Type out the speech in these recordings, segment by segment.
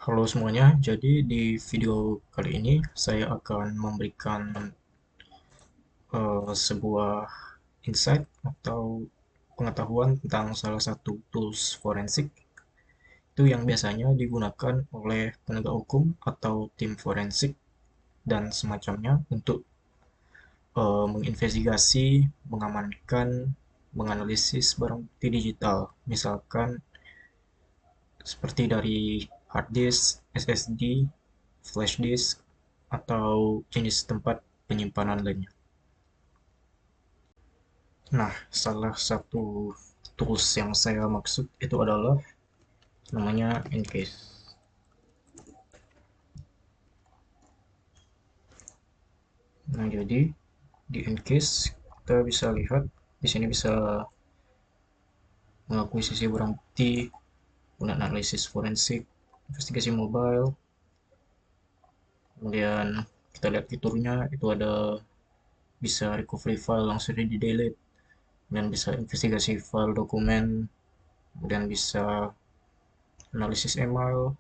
Halo semuanya, jadi di video kali ini saya akan memberikan sebuah insight atau pengetahuan tentang salah satu tools forensik itu yang biasanya digunakan oleh penegak hukum atau tim forensik dan semacamnya untuk menginvestigasi, mengamankan, menganalisis barang bukti digital, misalkan seperti dari hard disk, SSD, flash disk, atau jenis tempat penyimpanan lainnya. Nah, salah satu tools yang saya maksud itu adalah namanya Encase. Nah, jadi di Encase kita bisa lihat di sini bisa mengakuisisi barang bukti, kemudian analisis forensik, investigasi mobile, kemudian kita lihat fiturnya itu ada bisa recovery file langsung di delete, dan bisa investigasi file dokumen, kemudian bisa analisis email,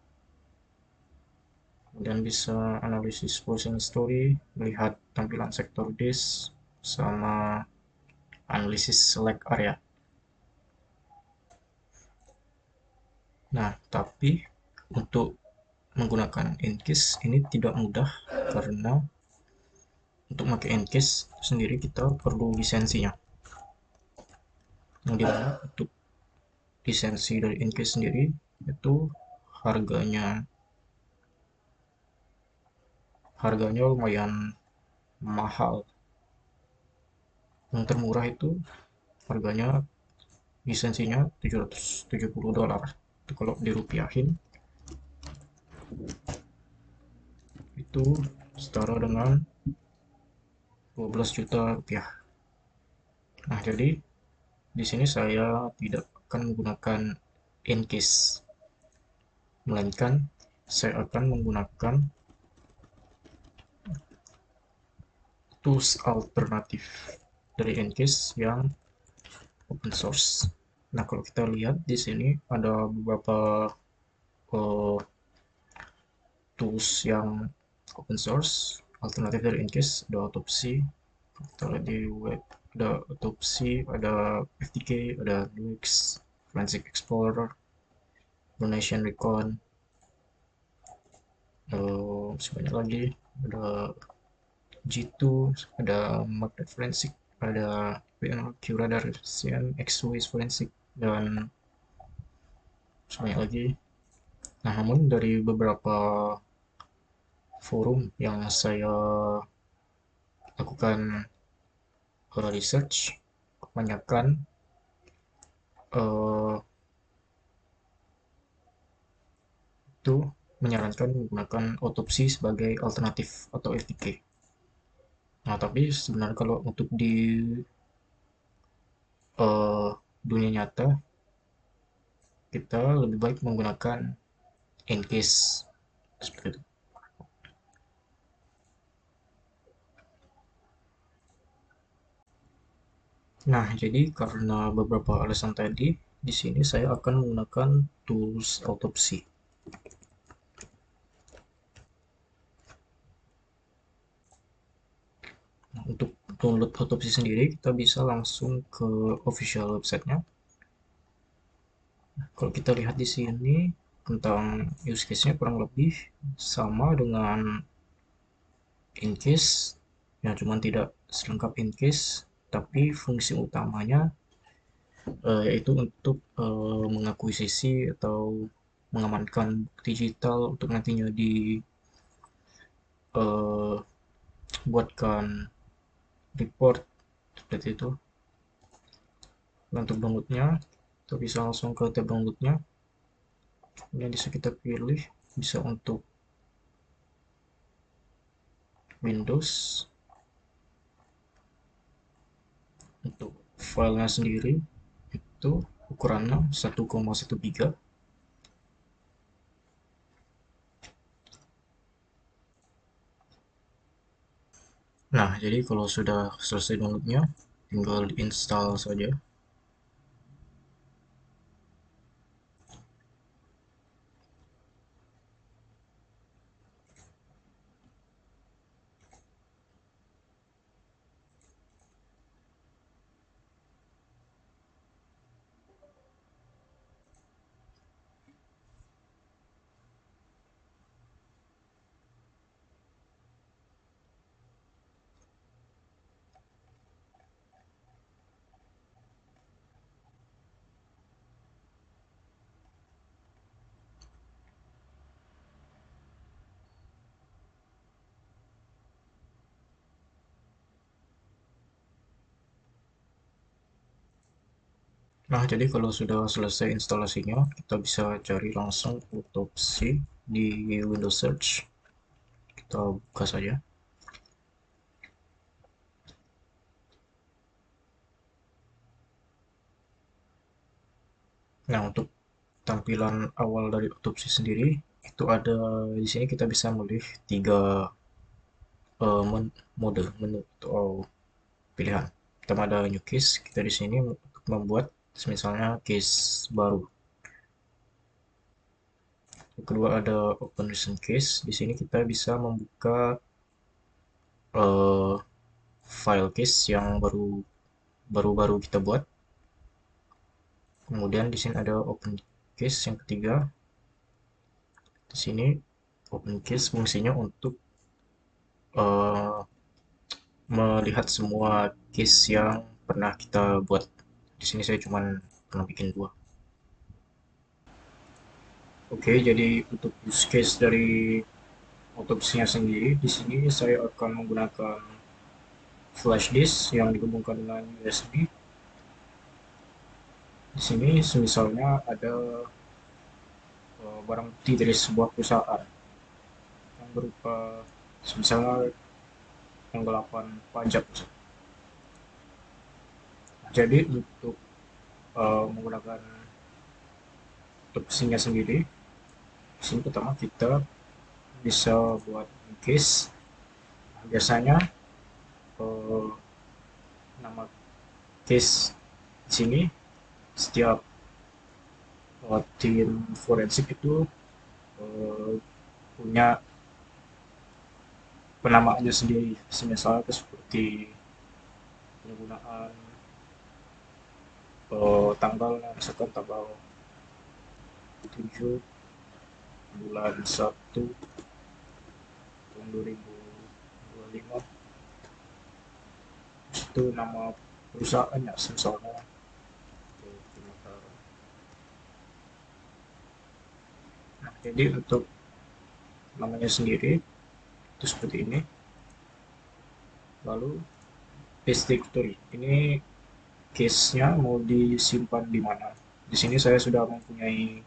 kemudian bisa analisis browsing history, melihat tampilan sektor disk, sama analisis select area. Nah, tapi untuk menggunakan Encase ini tidak mudah karena untuk pakai Encase sendiri kita perlu lisensinya. Yang dimana untuk lisensi dari Encase sendiri itu harganya harganya lumayan mahal. Yang termurah itu harganya lisensinya $770. Itu kalau dirupiahin itu setara dengan 12 juta rupiah. Nah, jadi di sini saya tidak akan menggunakan Encase, melainkan saya akan menggunakan tools alternatif dari Encase yang open source. Nah, kalau kita lihat di sini ada beberapa uh, tools yang open source alternatif dari Encase. Ada Autopsy, kita lihat di web, ada Autopsy, ada FTK, ada Nux, Forensic Explorer, Donation Recon, sebanyak lagi, ada G2, ada Magnet Forensic, ada PNQ Radar, CN, X-Ways Forensic, dan sebanyak lagi. Nah, namun dari beberapa forum yang saya lakukan research, kebanyakan eh, itu menyarankan menggunakan otopsi sebagai alternatif atau FTK. Nah, tapi sebenarnya kalau untuk di eh, dunia nyata, kita lebih baik menggunakan Encase seperti itu. Nah, jadi karena beberapa alasan tadi, di sini saya akan menggunakan tools autopsi. Nah, untuk download autopsi sendiri, kita bisa langsung ke official websitenya. Kalau kita lihat di sini tentang use case-nya kurang lebih sama dengan Encase, ya cuman tidak selengkap Encase, tapi fungsi utamanya yaitu untuk mengakuisisi atau mengamankan bukti digital untuk nantinya dibuatkan report seperti itu. Dan untuk downloadnya, kita bisa langsung ke tab downloadnya. Kemudian bisa kita pilih, bisa untuk Windows. Untuk filenya sendiri itu ukurannya 1,1 giga. Nah, jadi kalau sudah selesai downloadnya, tinggal diinstal saja. Nah, jadi kalau sudah selesai instalasinya, kita bisa cari langsung Autopsy di Windows Search. Kita buka saja. Nah, untuk tampilan awal dari Autopsy sendiri, itu ada di sini kita bisa memilih tiga mode menu atau pilihan. Pertama ada new case, kita di sini untuk membuat misalnya case baru. Yang kedua ada open recent case, di sini kita bisa membuka eh, file case yang baru-baru kita buat. Kemudian di sini ada open case yang ketiga. Di sini open case fungsinya untuk eh, melihat semua case yang pernah kita buat. Di sini saya cuma pernah bikin dua. Oke, jadi untuk use case dari otopsinya sendiri, di sini saya akan menggunakan flash disk yang dihubungkan dengan USB. Di sini misalnya ada barang bukti dari sebuah perusahaan yang berupa misalnya penggelapan pajak. Jadi untuk menggunakan otopsinya sendiri, di sini pertama kita bisa buat case. Biasanya eh, nama case di sini setiap tim forensik itu eh, punya penamaannya sendiri. Misalnya seperti penggunaan tanggalnya, misalkan tanggal 7 bulan 1 tahun 2025, itu nama perusahaannya misalnya. Nah, jadi untuk namanya sendiri itu seperti ini. Lalu paste directory ini case-nya mau disimpan di mana. Di sini saya sudah mempunyai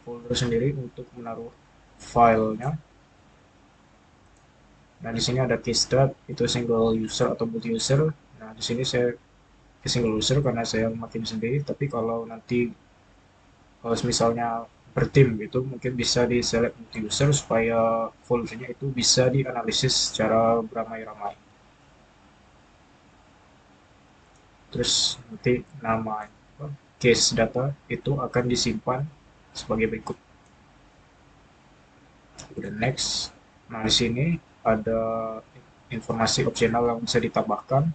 folder sendiri untuk menaruh filenya. Nah, di sini ada case tab, itu single user atau multi user. Nah, di sini saya ke single user karena saya makin sendiri, tapi kalau nanti kalau misalnya bertim gitu, mungkin bisa di select multi user supaya foldernya itu bisa dianalisis secara beramai-ramai. Terus nanti nama case data itu akan disimpan sebagai berikut. Kemudian next. Nah, di sini ada informasi opsional yang bisa ditambahkan.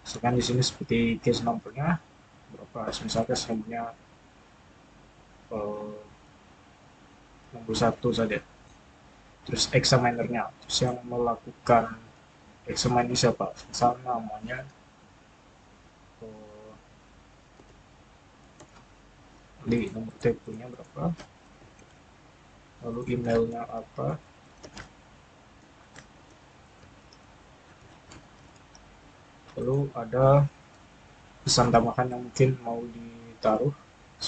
Misalkan di sini seperti case nomornya berapa, misalkan case nomornya eh, nomor satu saja. Terus examinernya, terus yang melakukan examine ini siapa? Misalnya namanya eh, di nomor teleponnya berapa, lalu emailnya apa, lalu ada pesan tambahan yang mungkin mau ditaruh.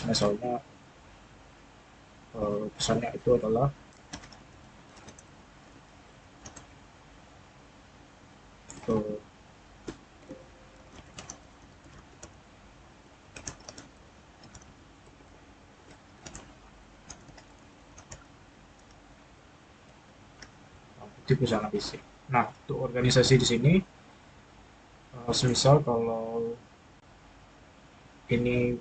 Misalnya pesannya itu adalah eh, di perusahaan ABC. Nah, untuk organisasi di sini, semisal kalau ini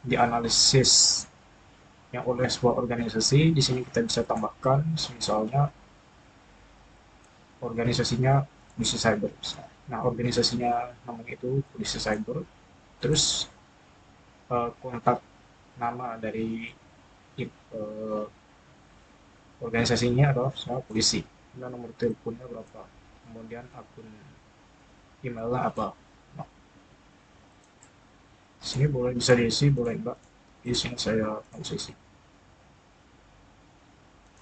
dianalisis yang oleh sebuah organisasi, di sini kita bisa tambahkan, misalnya organisasinya polisi cyber. Nah, organisasinya namanya itu polisi cyber. Terus kontak nama dari uh, organisasinya adalah misalnya polisi. Kemudian nomor teleponnya berapa. Kemudian akun emailnya apa. Nah, di sini boleh bisa diisi, boleh enggak. Di sini saya harus isi.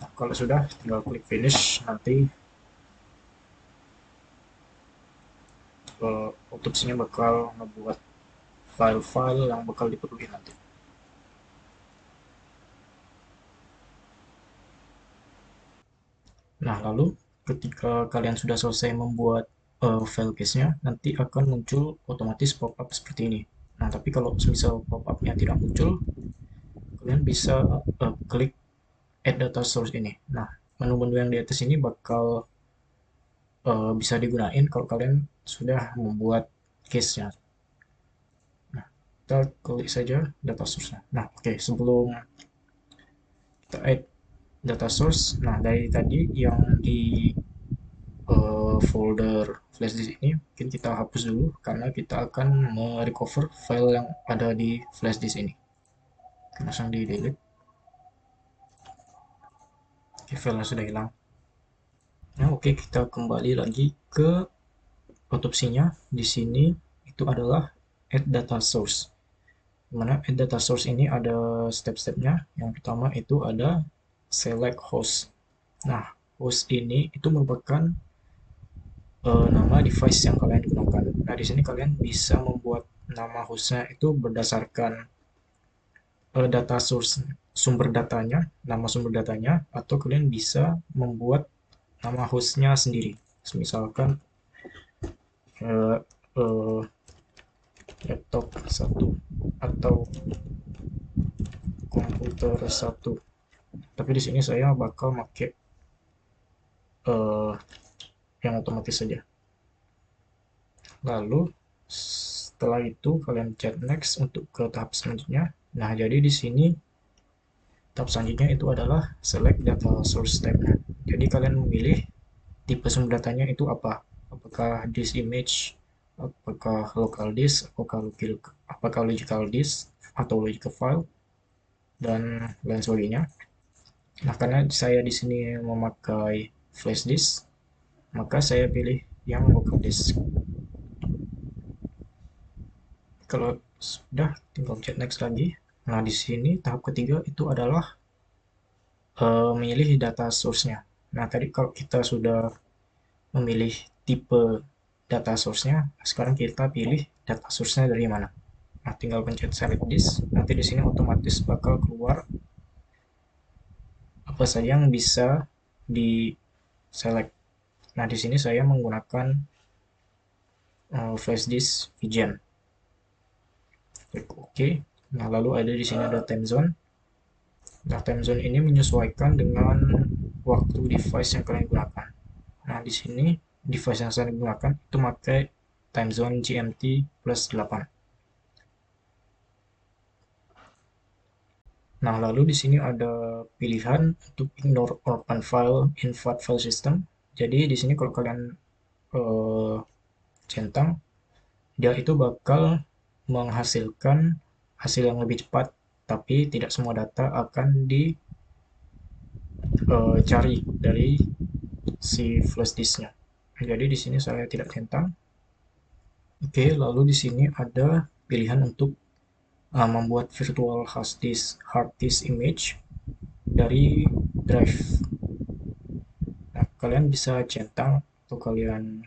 Nah, kalau sudah, tinggal klik finish. Nanti otopsinya bakal ngebuat file-file yang bakal diperlukan nanti. Nah, lalu ketika kalian sudah selesai membuat file case-nya, nanti akan muncul otomatis pop-up seperti ini. Nah, tapi kalau misal pop-up-nya tidak muncul, kalian bisa klik Add Data Source ini. Nah, menu-menu yang di atas ini bakal bisa digunain kalau kalian sudah membuat case-nya. Nah, kita klik saja data source-nya. Nah, oke, sebelum kita add data source, nah dari tadi yang di folder flash disk ini mungkin kita hapus dulu karena kita akan merecover file yang ada di flash disk ini. Langsung di delete. Oke, filenya sudah hilang. Nah, oke, kita kembali lagi ke otopsinya. Di sini itu adalah add data source. Dimana add data source ini ada step-stepnya. Yang pertama itu ada select host. Nah, host ini itu merupakan nama device yang kalian gunakan. Nah, di sini kalian bisa membuat nama hostnya itu berdasarkan data source, sumber datanya, nama sumber datanya, atau kalian bisa membuat nama hostnya sendiri. Misalkan uh, uh, laptop 1 atau komputer 1. Tapi di sini saya bakal pakai uh, yang otomatis saja. Lalu setelah itu kalian chat next untuk ke tahap selanjutnya. Nah, jadi di sini tahap selanjutnya itu adalah select data source type-nya. Jadi kalian memilih tipe sumber datanya itu apa? Apakah disk image, apakah local disk, apakah logical disk atau logical file, dan lain sebagainya. Nah, karena saya di sini memakai flash disk, maka saya pilih yang local disk. Kalau sudah, tinggal chat next lagi. Nah, di sini tahap ketiga itu adalah memilih data source-nya. Nah, tadi kalau kita sudah memilih tipe data source-nya, sekarang kita pilih data source-nya dari mana. Nah, tinggal pencet select disk. Nanti di sini otomatis bakal keluar apa saja yang bisa di select. Nah, di sini saya menggunakan flash disk VGen. Klik OK. Nah, lalu ada di sini ada time zone. Nah, time zone ini menyesuaikan dengan waktu device yang kalian gunakan. Nah, di sini device yang saya gunakan itu pakai time zone GMT plus 8. Nah, lalu di sini ada pilihan untuk ignore open file invert file system. Jadi di sini kalau kalian eh, centang, dia itu bakal menghasilkan hasil yang lebih cepat, tapi tidak semua data akan dicari dari si flash disknya. Jadi di sini saya tidak centang. Oke, lalu di sini ada pilihan untuk membuat virtual hard disk image dari drive. Nah, kalian bisa centang atau kalian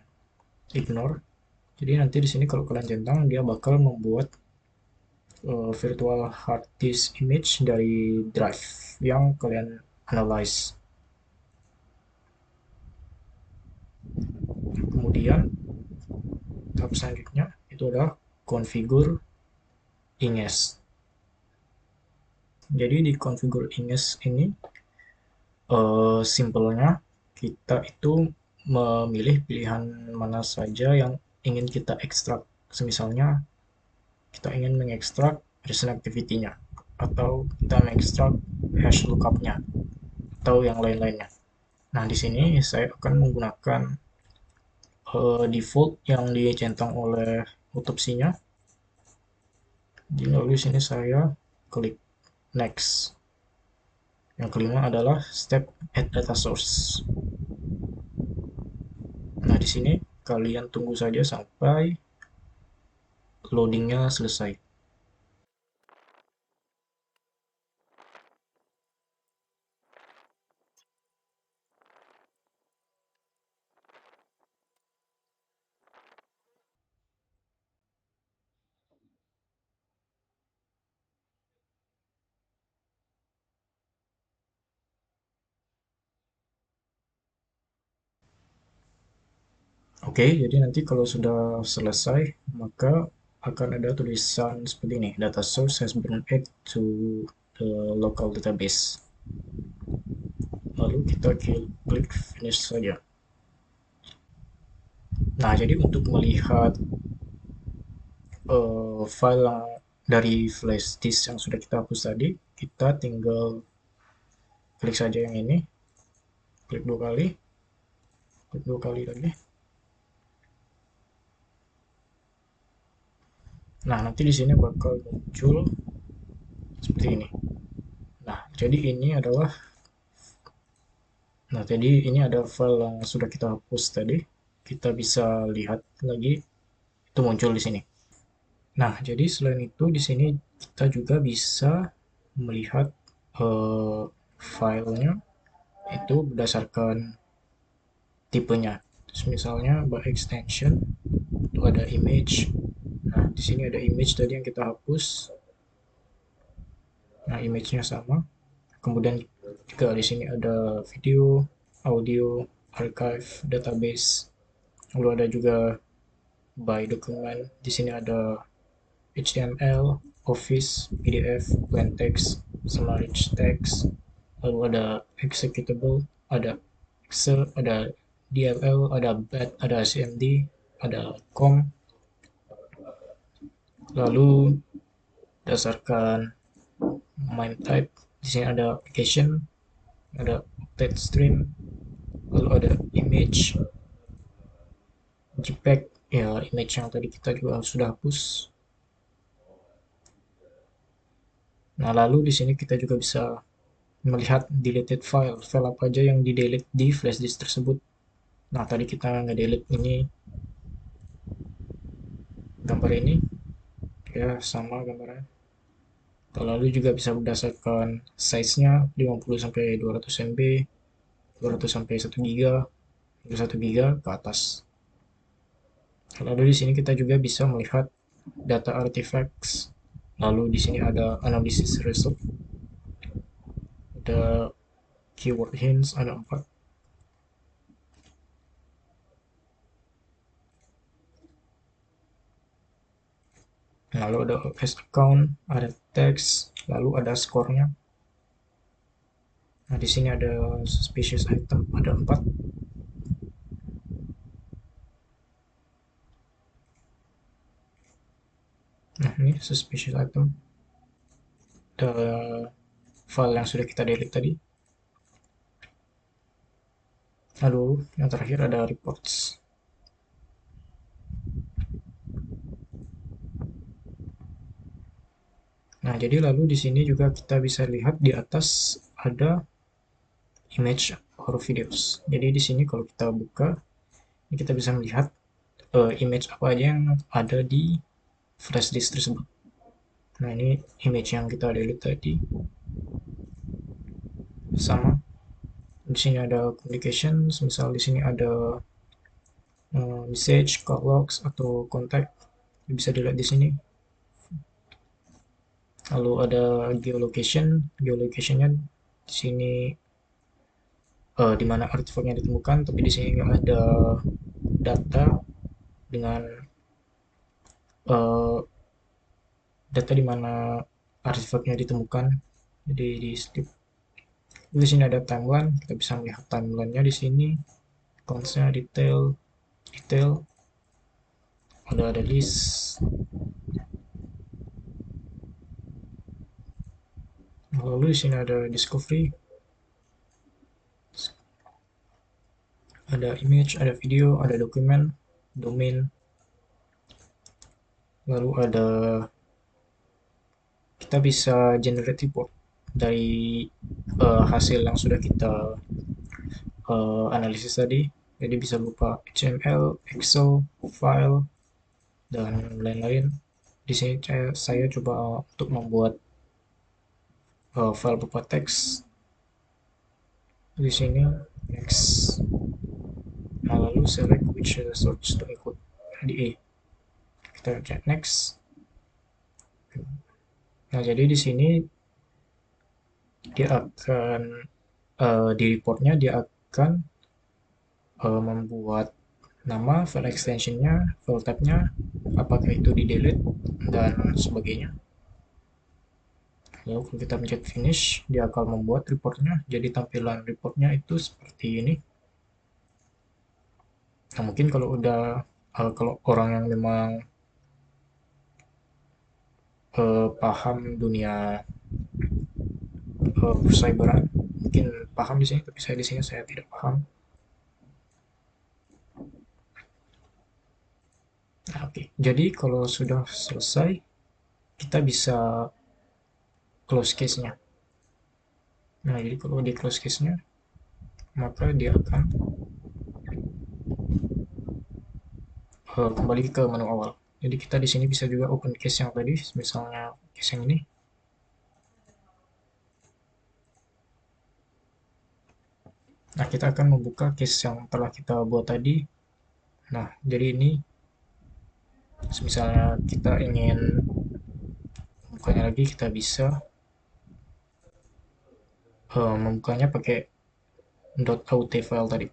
ignore. Jadi nanti di sini kalau kalian centang, dia bakal membuat virtual hard disk image dari drive yang kalian analyze. Kemudian tahap selanjutnya itu adalah configure inges. Jadi di configure inges ini simpelnya kita itu memilih pilihan mana saja yang ingin kita ekstrak. Misalnya kita ingin mengekstrak recent activity-nya atau kita mengekstrak hash lookup-nya atau yang lain-lainnya. Nah, di sini saya akan menggunakan default yang dicentang oleh otopsinya. Jadi lalu di sini saya klik next. Yang kelima adalah step add data source. Nah, di sini kalian tunggu saja sampai loadingnya selesai. Oke, jadi nanti kalau sudah selesai, maka akan ada tulisan seperti ini, data source has been added to the local database. Lalu kita klik finish saja. Nah, jadi untuk melihat file yang dari flash disk yang sudah kita hapus tadi, kita tinggal klik saja yang ini, klik dua kali lagi. Nah, nanti di sini bakal muncul seperti ini. Nah, jadi ini adalah ini ada file yang sudah kita hapus tadi. Kita bisa lihat lagi itu muncul di sini. Nah, jadi selain itu di sini kita juga bisa melihat eh, filenya itu berdasarkan tipenya. Terus misalnya by extension itu ada image. Nah, di sini ada image tadi yang kita hapus. Nah, image-nya sama. Kemudian juga di sini ada video, audio, archive, database. Lalu ada juga by document. Di sini ada HTML, Office, PDF, plain text, sama rich text. Lalu ada executable, ada Excel, ada DLL, ada BAT, ada CMD, ada COM. Lalu berdasarkan MIME type, di sini ada application, ada update stream, lalu ada image, JPEG, ya image yang tadi kita juga sudah hapus. Nah, lalu di sini kita juga bisa melihat deleted file, file apa aja yang di-delete di flash disk tersebut. Nah, tadi kita nge-delete ini, gambar ini, ya sama gambarnya. Lalu juga bisa berdasarkan size-nya 50 sampai 200 MB, 200 sampai 1 GB, 1 GB ke atas. Lalu di sini kita juga bisa melihat data artifacts. Lalu di sini ada analysis result, ada keyword hints, ada 4. Lalu ada OS account, ada teks, lalu ada skornya. Nah, di sini ada suspicious item, ada 4. Nah, ini suspicious item. Ada file yang sudah kita delete tadi. Lalu yang terakhir ada reports. Nah, jadi lalu di sini juga kita bisa lihat di atas ada image or videos. Jadi di sini kalau kita buka, kita bisa melihat image apa aja yang ada di flash disk tersebut. Nah, ini image yang kita delete tadi. Sama. Di sini ada communications, misal di sini ada message, call logs atau contact, bisa dilihat di sini. Lalu ada geolocation, geolocationnya di sini di mana artefaknya ditemukan, tapi di sini nggak ada data dengan uh, data di mana artefaknya ditemukan. Jadi di skip. Di sini ada timeline, kita bisa melihat timelinenya di sini. Accounts-nya detail, detail. Ada list. Lalu di sini ada discovery, ada image, ada video, ada dokumen, domain. Lalu ada kita bisa generate report dari hasil yang sudah kita analisis tadi. Jadi bisa berupa HTML, Excel, file, dan lain-lain. Di sini saya coba untuk membuat file berupa teks. Di sini next. Nah, lalu select which source to include di A. Kita cek next. Nah, jadi di sini dia akan di reportnya dia akan membuat nama, file extensionnya, file type-nya, apakah itu di delete, dan sebagainya. Lalu kalau kita pencet finish, dia akan membuat reportnya. Jadi tampilan reportnya itu seperti ini. Nah, mungkin kalau udah kalau orang yang memang paham dunia cyberan, mungkin paham di sini, tapi saya di sini saya tidak paham. Nah, oke. Jadi kalau sudah selesai, kita bisa close case-nya. Nah, jadi kalau di close case-nya, maka dia akan kembali ke menu awal. Jadi kita di sini bisa juga open case yang tadi, misalnya case yang ini. Nah, kita akan membuka case yang telah kita buat tadi. Nah, jadi ini misalnya kita ingin membukanya lagi, kita bisa membukanya pakai .out file tadi.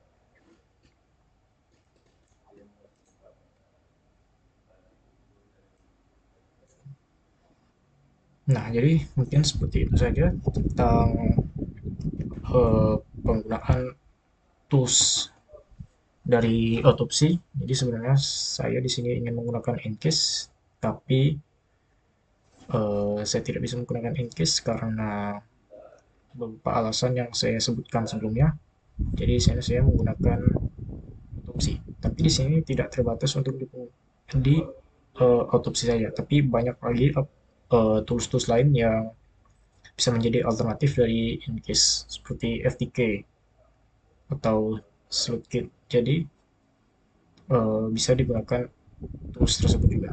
Nah, jadi mungkin seperti itu saja tentang penggunaan tools dari otopsi. Jadi sebenarnya saya di sini ingin menggunakan Encase, tapi saya tidak bisa menggunakan Encase karena beberapa alasan yang saya sebutkan sebelumnya. Jadi di sini saya menggunakan otopsi. Tapi di sini tidak terbatas untuk di otopsi saja, tapi banyak lagi tools-tools lain yang bisa menjadi alternatif dari Encase seperti FTK atau Sleuthkit. Jadi bisa digunakan tools tersebut juga.